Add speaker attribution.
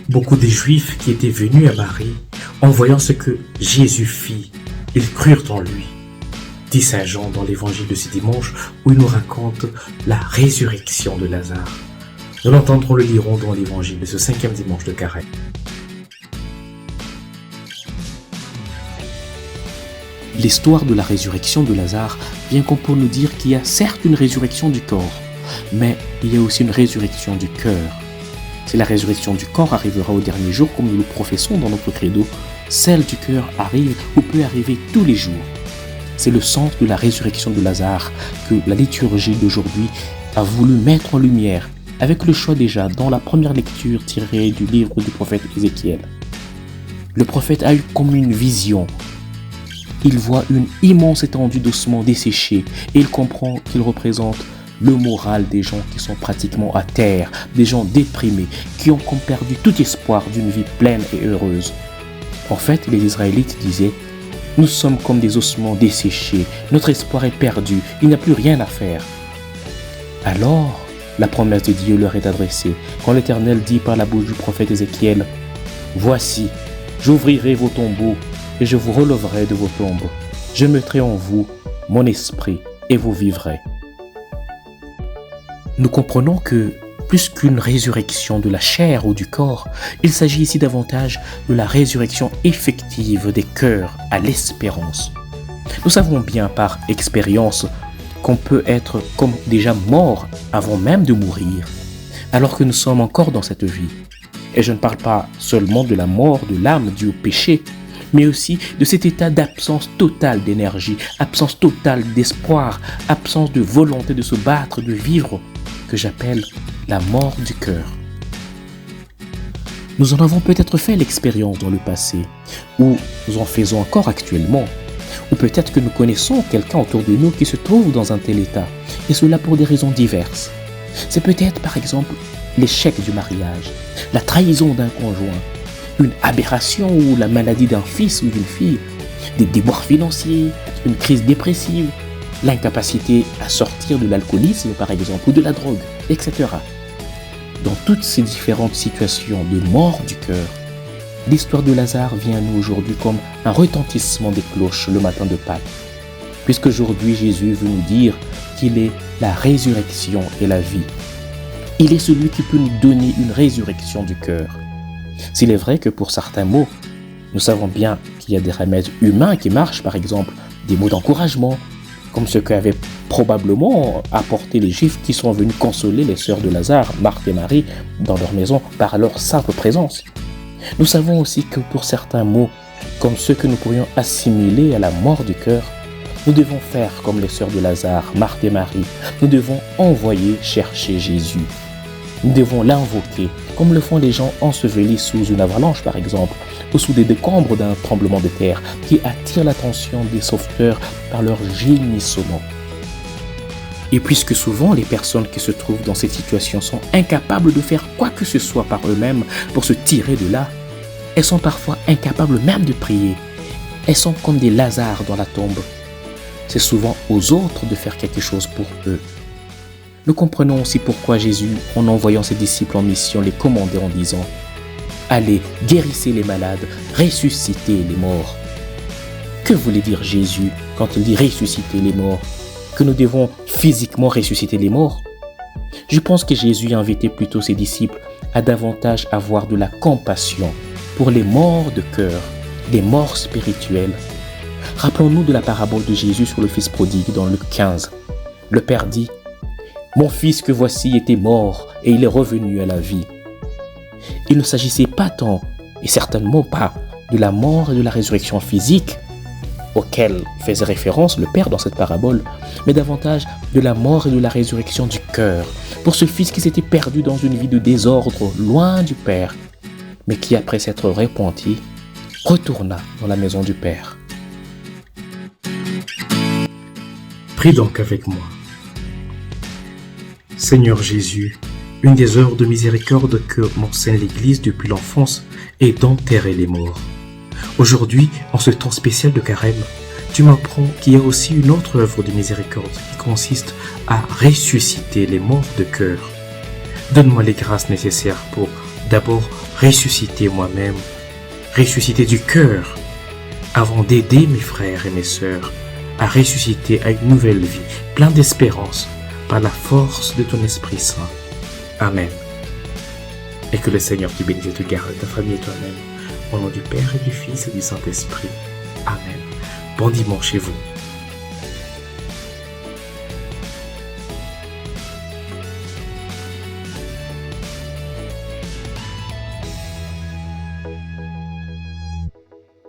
Speaker 1: Beaucoup des Juifs qui étaient venus à Marie, en voyant ce que Jésus fit, ils crurent en lui, dit Saint Jean dans l'évangile de ce dimanche où il nous raconte la résurrection de Lazare. Nous l'entendrons, le lirons dans l'évangile de ce 5e dimanche de Carême.
Speaker 2: L'histoire de la résurrection de Lazare vient comme pour nous dire qu'il y a certes une résurrection du corps, mais il y a aussi une résurrection du cœur. Si la résurrection du corps arrivera au dernier jour, comme nous le professons dans notre credo, celle du cœur arrive ou peut arriver tous les jours. C'est le sens de la résurrection de Lazare que la liturgie d'aujourd'hui a voulu mettre en lumière, avec le choix déjà dans la première lecture tirée du livre du prophète Ézéchiel. Le prophète a eu comme une vision. Il voit une immense étendue d'ossements desséchés et il comprend qu'il représente le moral des gens qui sont pratiquement à terre, des gens déprimés, qui ont comme perdu tout espoir d'une vie pleine et heureuse. En fait, les Israélites disaient « Nous sommes comme des ossements desséchés, notre espoir est perdu, il n'y a plus rien à faire. » Alors, la promesse de Dieu leur est adressée quand l'Éternel dit par la bouche du prophète Ézéchiel « Voici, j'ouvrirai vos tombeaux et je vous releverai de vos tombes. Je mettrai en vous mon esprit et vous vivrez. » Nous comprenons que, plus qu'une résurrection de la chair ou du corps, il s'agit ici davantage de la résurrection effective des cœurs à l'espérance. Nous savons bien par expérience qu'on peut être comme déjà mort avant même de mourir, alors que nous sommes encore dans cette vie. Et je ne parle pas seulement de la mort de l'âme due au péché, mais aussi de cet état d'absence totale d'énergie, absence totale d'espoir, absence de volonté de se battre, de vivre, que j'appelle la mort du cœur. Nous en avons peut-être fait l'expérience dans le passé, ou nous en faisons encore actuellement, ou peut-être que nous connaissons quelqu'un autour de nous qui se trouve dans un tel état, et cela pour des raisons diverses. C'est peut-être par exemple l'échec du mariage, la trahison d'un conjoint, une aberration ou la maladie d'un fils ou d'une fille, des déboires financiers, une crise dépressive, l'incapacité à sortir de l'alcoolisme par exemple ou de la drogue, etc. Dans toutes ces différentes situations de mort du cœur, l'histoire de Lazare vient à nous aujourd'hui comme un retentissement des cloches le matin de Pâques, puisqu'aujourd'hui Jésus veut nous dire qu'il est la résurrection et la vie. Il est celui qui peut nous donner une résurrection du cœur. S'il est vrai que pour certains mots, nous savons bien qu'il y a des remèdes humains qui marchent, par exemple des mots d'encouragement, comme ce qu'avaient probablement apporté les Juifs qui sont venus consoler les sœurs de Lazare, Marthe et Marie, dans leur maison par leur simple présence. Nous savons aussi que pour certains mots, comme ceux que nous pourrions assimiler à la mort du cœur, nous devons faire comme les sœurs de Lazare, Marthe et Marie. Nous devons envoyer chercher Jésus. Nous devons l'invoquer, comme le font les gens ensevelis sous une avalanche par exemple, ou sous des décombres d'un tremblement de terre, qui attirent l'attention des sauveteurs par leur gémissement. Et puisque souvent les personnes qui se trouvent dans cette situation sont incapables de faire quoi que ce soit par eux-mêmes pour se tirer de là, elles sont parfois incapables même de prier. Elles sont comme des Lazare dans la tombe. C'est souvent aux autres de faire quelque chose pour eux. Nous comprenons aussi pourquoi Jésus, en envoyant ses disciples en mission, les commandait en disant « Allez, guérissez les malades, ressuscitez les morts ». Que voulait dire Jésus quand il dit « ressusciter les morts » ? Que nous devons physiquement ressusciter les morts ? Je pense que Jésus invitait plutôt ses disciples à davantage avoir de la compassion pour les morts de cœur, les morts spirituelles. Rappelons-nous de la parabole de Jésus sur le fils prodigue dans Luc 15. Le Père dit « Mon fils que voici était mort et il est revenu à la vie. » Il ne s'agissait pas tant, et certainement pas, de la mort et de la résurrection physique, auquel faisait référence le Père dans cette parabole, mais davantage de la mort et de la résurrection du cœur, pour ce fils qui s'était perdu dans une vie de désordre, loin du Père, mais qui, après s'être repenti, retourna dans la maison du Père.
Speaker 1: Prie donc avec moi. Seigneur Jésus, une des œuvres de miséricorde que m'enseigne l'Église depuis l'enfance est d'enterrer les morts. Aujourd'hui, en ce temps spécial de Carême, tu m'apprends qu'il y a aussi une autre œuvre de miséricorde qui consiste à ressusciter les morts de cœur. Donne-moi les grâces nécessaires pour d'abord ressusciter moi-même, ressusciter du cœur, avant d'aider mes frères et mes sœurs à ressusciter à une nouvelle vie, plein d'espérance, par la force de ton Esprit Saint. Amen. Et que le Seigneur te bénisse et te garde, ta famille et toi-même, au nom du Père et du Fils et du Saint-Esprit. Amen. Bon dimanche chez vous.